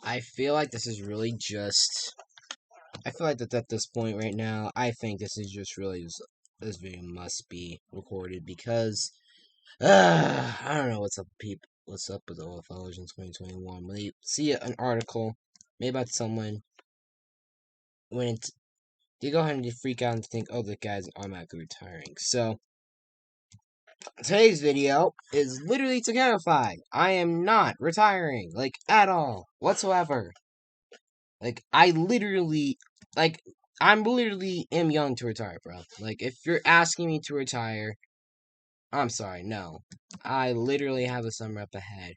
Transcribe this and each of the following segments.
I feel like this is really just. I feel like that at this point right now, I think this is just really just, this video must be recorded because I don't know what's up, people. What's up with OFL in 2021? When they see an article made by someone, when it's they go ahead and freak out and think, oh, the guy's automatically retiring. So today's video is literally to clarify, I am not retiring, like at all, whatsoever. Like I'm literally am young to retire, bro. Like if you're asking me to retire, I'm sorry, no. I literally have the summer up ahead.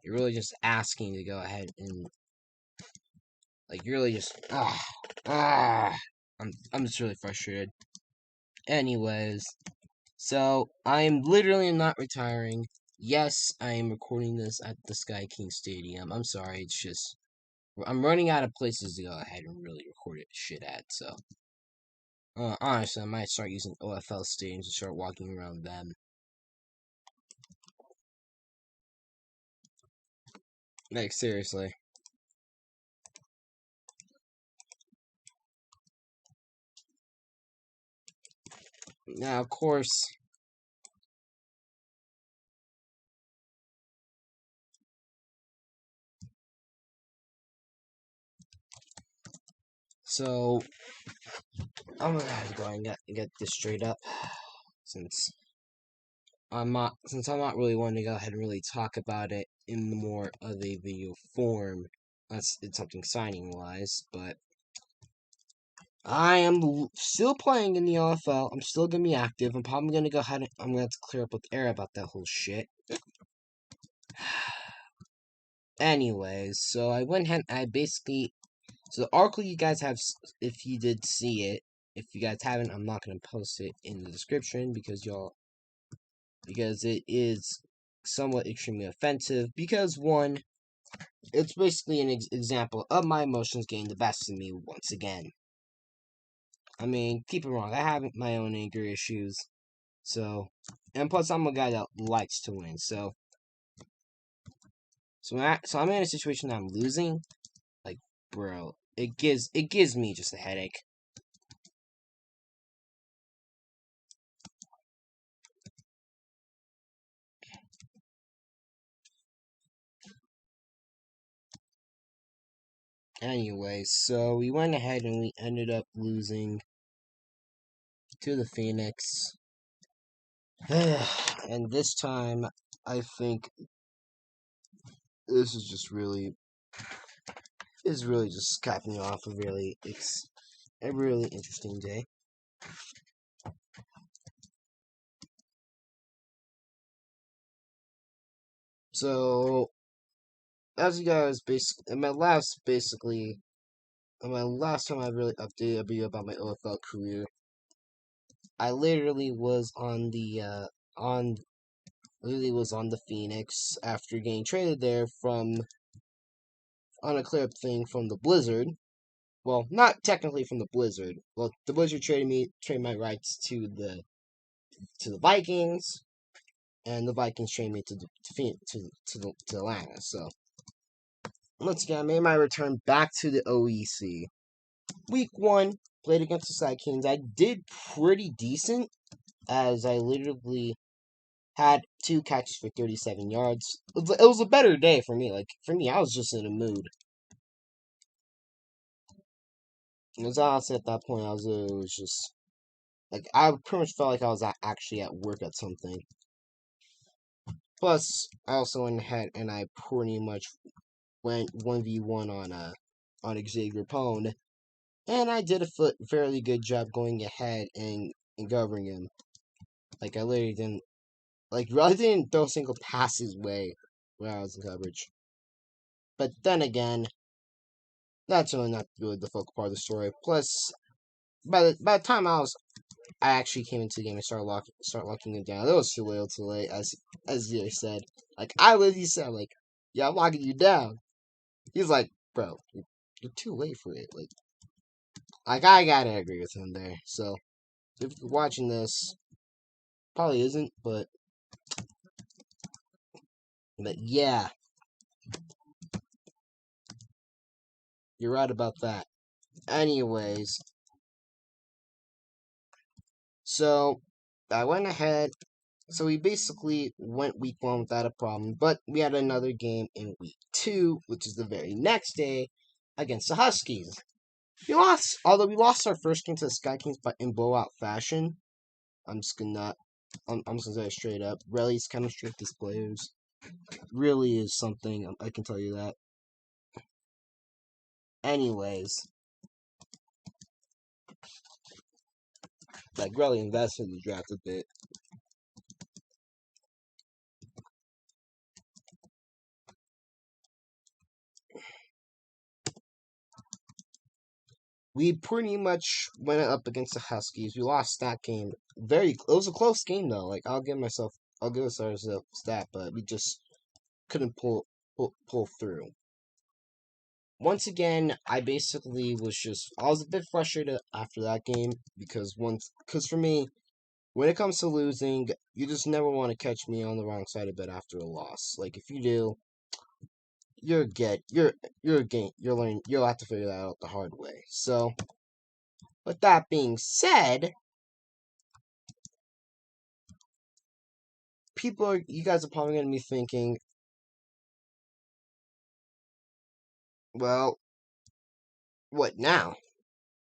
You're really just asking to go ahead and you're really just I'm just really frustrated. Anyways, so I'm literally not retiring. Yes, I am recording this at the Sky King Stadium. I'm sorry, it's just I'm running out of places to go ahead and really record it shit at, so honestly, I might start using OFL stadiums to start walking around them. Like, seriously. Now, of course, so I'm gonna have to go and get this straight up, since I'm not really wanting to go ahead and really talk about it in more of a video form. Unless it's something signing wise, but I am still playing in the LFL. I'm still gonna be active. I'm probably gonna go ahead and I'm gonna have to clear up with Air about that whole shit. Anyways, so I went ahead and I basically. So the article you guys have, if you did see it, if you guys haven't, I'm not gonna post it in the description because it is somewhat extremely offensive. Because one, it's basically an example of my emotions getting the best of me once again. I mean, keep it wrong, I have my own anger issues, so, and plus I'm a guy that likes to win, so I'm in a situation that I'm losing, like, bro, it gives me just a headache. Anyway, so we went ahead and we ended up losing to the Phoenix. And this time, I think this is just really just capping off a really interesting day. So, as you guys basically, my last time I really updated a video about my OFL career, I literally was on the Phoenix after getting traded there from on a clear up thing from the Blizzard. Well, not technically from the Blizzard. Well, the Blizzard traded my rights to the Vikings, and the Vikings traded me to Atlanta. So once again, I made my return back to the OEC. Week 1, played against the Sky Kings. I did pretty decent, as I literally had 2 catches for 37 yards. It was a better day for me. Like, for me, I was just in a mood. It was honestly at that point, it was just, like, I pretty much felt like I was actually at work at something. Plus, I also went ahead and I pretty much went 1v1 on Xavier Pone, and I did a fairly good job going ahead and covering him. Like, I literally didn't, really didn't throw a single pass his way when I was in coverage. But then again, that's really not really the focal part of the story. Plus, by the time I actually came into the game and started locking him down, it was too late, as you said. Like, I literally said, like, yeah, I'm locking you down. He's like, bro, you're too late for it. Like I gotta agree with him there. So, if you're watching this, probably isn't, but yeah. You're right about that. Anyways, so I went ahead. So we basically went week 1 without a problem, but we had another game in week 2, which is the very next day, against the Huskies. We lost, although we lost our first game to the Sky Kings, but in blowout fashion. I'm just gonna, I'm just gonna say it straight up. Relly's chemistry with these players really is something. I can tell you that. Anyways, like Relly invested in the draft a bit. We pretty much went up against the Huskies. We lost that game. It was a close game though. Like I'll give us ourselves that, but we just couldn't pull through. Once again, I basically I was a bit frustrated after that game because for me, when it comes to losing, you just never want to catch me on the wrong side of it after a loss. Like if you do, you'll have to figure that out the hard way. So, with that being said, you guys are probably gonna be thinking, well, what now?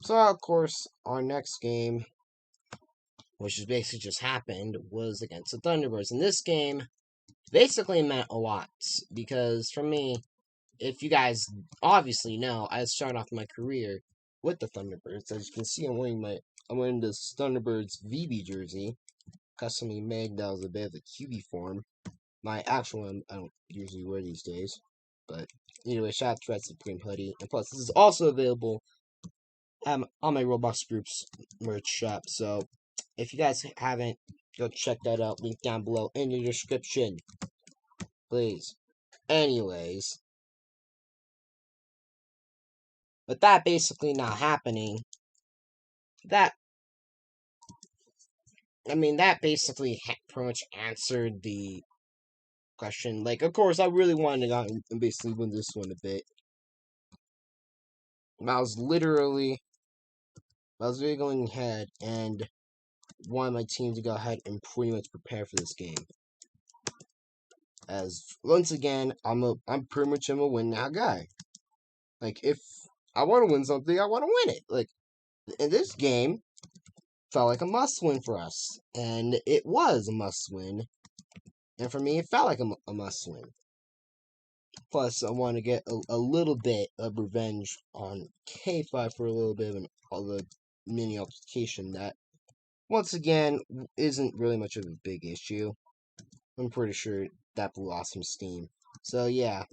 So of course, our next game, which has basically just happened, was against the Thunderbirds. And this game basically meant a lot because for me, if you guys obviously know, I started off my career with the Thunderbirds. As you can see, I'm wearing this Thunderbirds VB jersey, customly made. That was a bit of a QB form. My actual one I don't usually wear these days, but anyway, shout out to Red Supreme hoodie. And plus, this is also available on my Roblox Groups merch shop. So if you guys haven't, go check that out. Link down below in the description, please. Anyways, with that basically not happening, that that basically pretty much answered the question. Like, of course, I really wanted to go and basically win this one a bit. I was literally going ahead and wanted my team to go ahead and pretty much prepare for this game. As once again, I'm pretty much a win now guy. Like if I want to win something, I want to win it. Like in this game, felt like a must win for us, and it was a must win. And for me, it felt like a must win. Plus, I want to get a little bit of revenge on K5 for a little bit of a mini altercation that, once again, isn't really much of a big issue. I'm pretty sure that blew off some steam. So, yeah.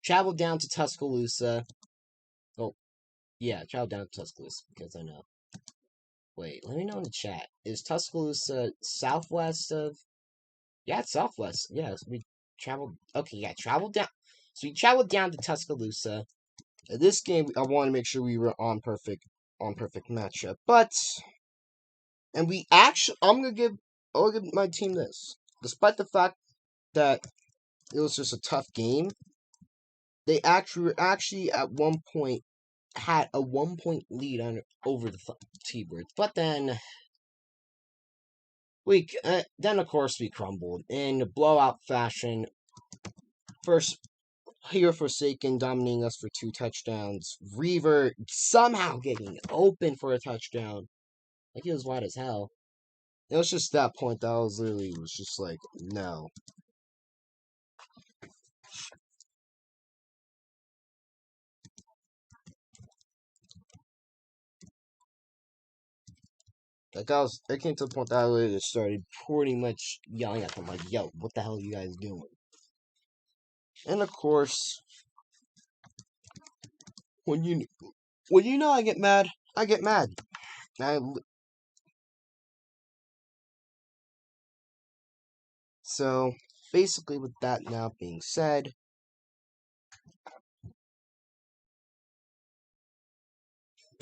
Traveled down to Tuscaloosa. Oh, yeah, traveled down to Tuscaloosa because I know. Wait, let me know in the chat. Is Tuscaloosa southwest of... Yeah, it's southwest. Yeah, we traveled... Okay, yeah, traveled down... So we traveled down to Tuscaloosa. In this game, I want to make sure we were on perfect matchup. But... And we actually... I'll give my team this. Despite the fact that it was just a tough game, they actually at one point had a 1-point lead over the T-Birds. But then... then of course we crumbled in blowout fashion. First, Hero Forsaken dominating us for 2 touchdowns. Reaver somehow getting open for a touchdown. Like he was wide as hell. It was just that point that I was just like, no. Like I came to the point that I literally started pretty much yelling at them like, yo, what the hell are you guys doing? And of course, when you know I get mad, I get mad. So basically, with that now being said,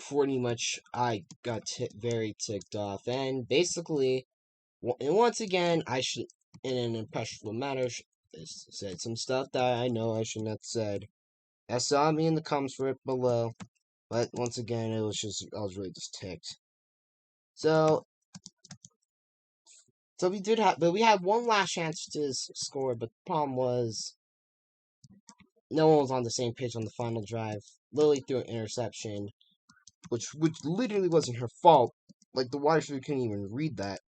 pretty much I got very ticked off, and basically, and once again, I should, in an impressionable manner, said some stuff that I know I shouldn't have said. I saw me in the comments for it below. But once again, I was really just ticked. So, but we had one last chance to score. But the problem was, no one was on the same page on the final drive. Lily threw an interception, which literally wasn't her fault. Like the wide receiver couldn't even read that,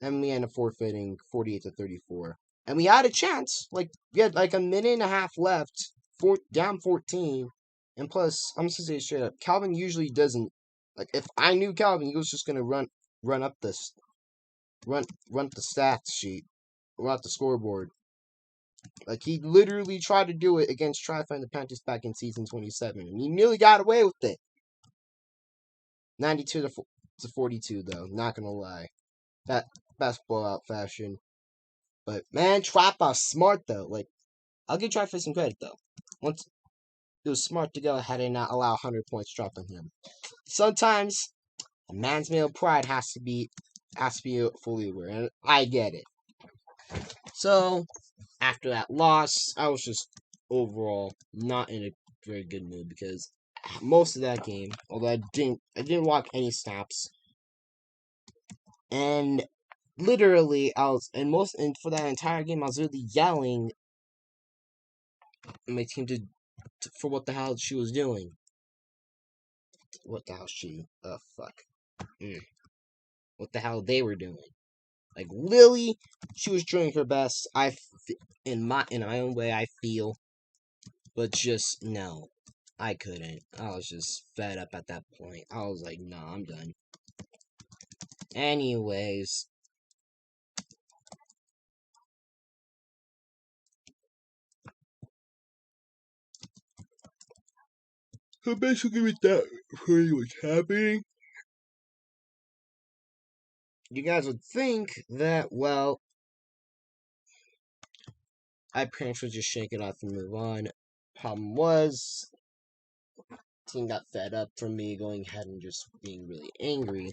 and we ended up forfeiting 48-34. And we had a chance. Like we had like a minute and a half left, down 14. And plus, I'm just gonna say straight up, Calvin usually doesn't. Like if I knew Calvin, he was just gonna run up this run the stats sheet, run up the scoreboard. Like he literally tried to do it against Tri-Find the Panthers back in season 27, and he nearly got away with it. 92 to 42, though. Not gonna lie, that basketball out fashion. But man, Tri-Fi smart though. Like I'll give Tri-Fi some credit though. Once it was smart to go ahead and not allow 100 points dropped on him. Sometimes a man's male pride has to be fully aware, and I get it. So after that loss, I was just overall not in a very good mood because most of that game, although I didn't watch any snaps, and literally and for that entire game I was really yelling at my team for what the hell she was doing. What the hell fuck. What the hell they were doing. Like Lily, she was doing her best. In my own way, I feel, but just no, I couldn't. I was just fed up at that point. I was like, no, I'm done. Anyways, so basically, with that pretty much happening, you guys would think that, well, I pretty much would just shake it off and move on. Problem was, team got fed up from me going ahead and just being really angry.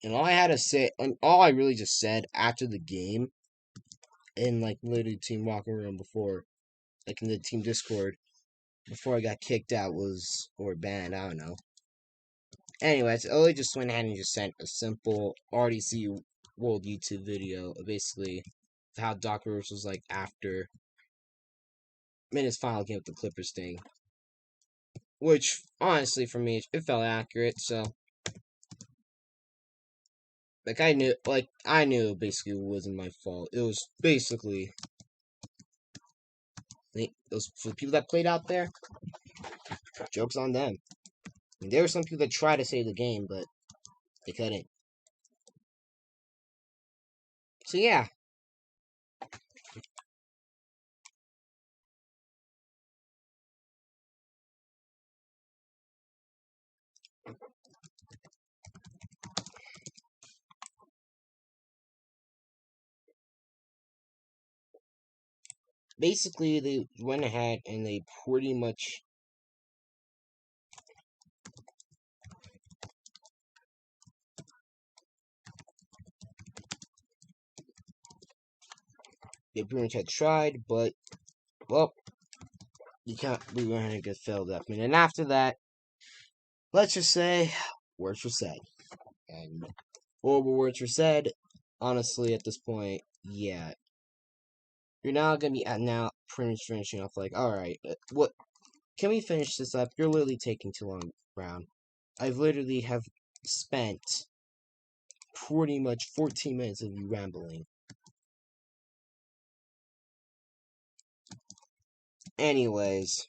And all I had to say, and all I really just said after the game, in like literally team walking room before, like in the team Discord, before I got kicked out or banned, I don't know. Anyways, Oli just went ahead and just sent a simple RDC World YouTube video of basically how Doc Rivers was like after his final game with the Clippers thing. Which, honestly, for me, it felt accurate, so. Like, I knew it basically wasn't my fault. It was basically. Those, for the people that played out there, joke's on them. I mean, there were some people that tried to save the game, but they couldn't. So, yeah. Basically, they went ahead and they pretty much. They pretty much had tried, but, well, we were going to get failed up. And after that, let's just say, words were said. And horrible words were said. Honestly, at this point, yeah. You're now going to be now pretty much finishing off like, alright, what? Can we finish this up? You're literally taking too long, Brown. I've literally have spent pretty much 14 minutes of you rambling. Anyways.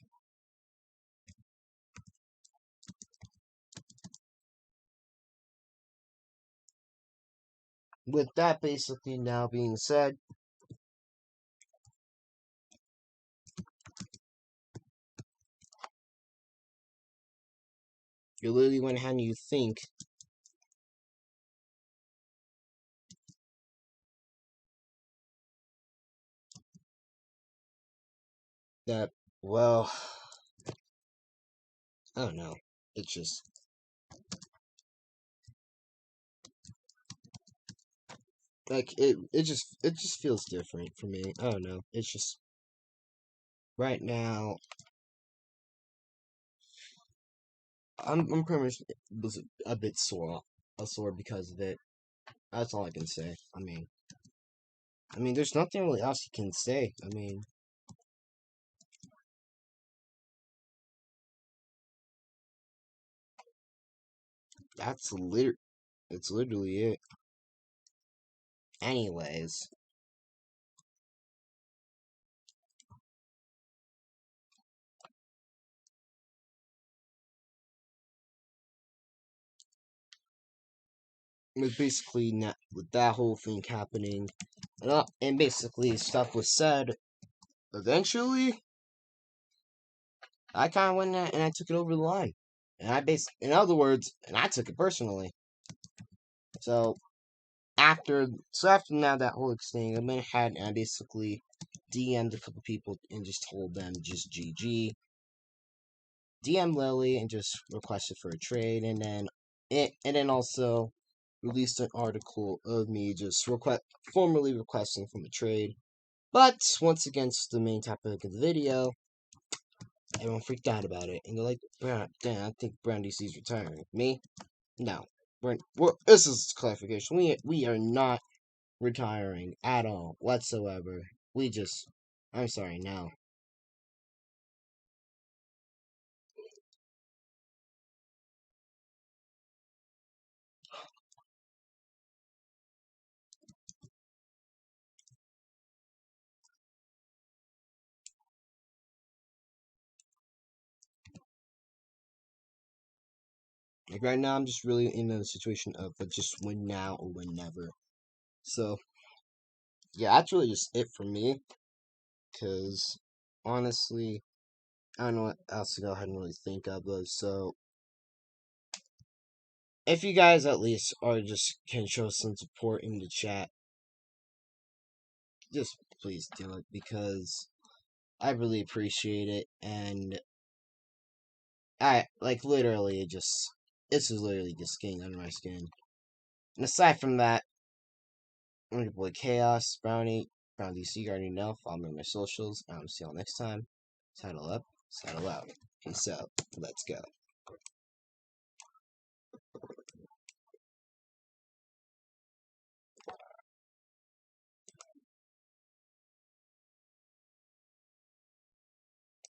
With that basically now being said, you literally went ahead and you think that, well, I don't know. It's just. Like, it just feels different for me. I don't know. It's just. Right now, I'm pretty much was a bit sore because of it. That's all I can say. There's nothing really else you can say. That's it's literally it. Anyways, it was basically not with that whole thing happening, and basically stuff was said. Eventually, I kind of went and I took it over the line, and in other words, and I took it personally. So after now that whole thing, I went ahead and I basically DM'd a couple people and just told them just GG. DM Lily and just requested for a trade, and then also released an article of me just formally requesting from a trade. But once against the main topic of the video, everyone freaked out about it, and they're like, "Damn, I think Brown DC's retiring." Me? No. This is clarification. We are not retiring at all whatsoever. I'm sorry, no. Like right now, I'm just really in a situation of just win now or win never. So yeah, that's really just it for me. Cause honestly, I don't know what else to go ahead and really think of those. So if you guys at least are just can show some support in the chat, just please do it because I really appreciate it. And I like literally this is literally just getting under my skin. And aside from that, I'm your boy Chaos, Brownie, Brown DC, you already know. Follow me on my socials. And I'll see y'all next time. Saddle up, saddle out. Peace out. Let's go.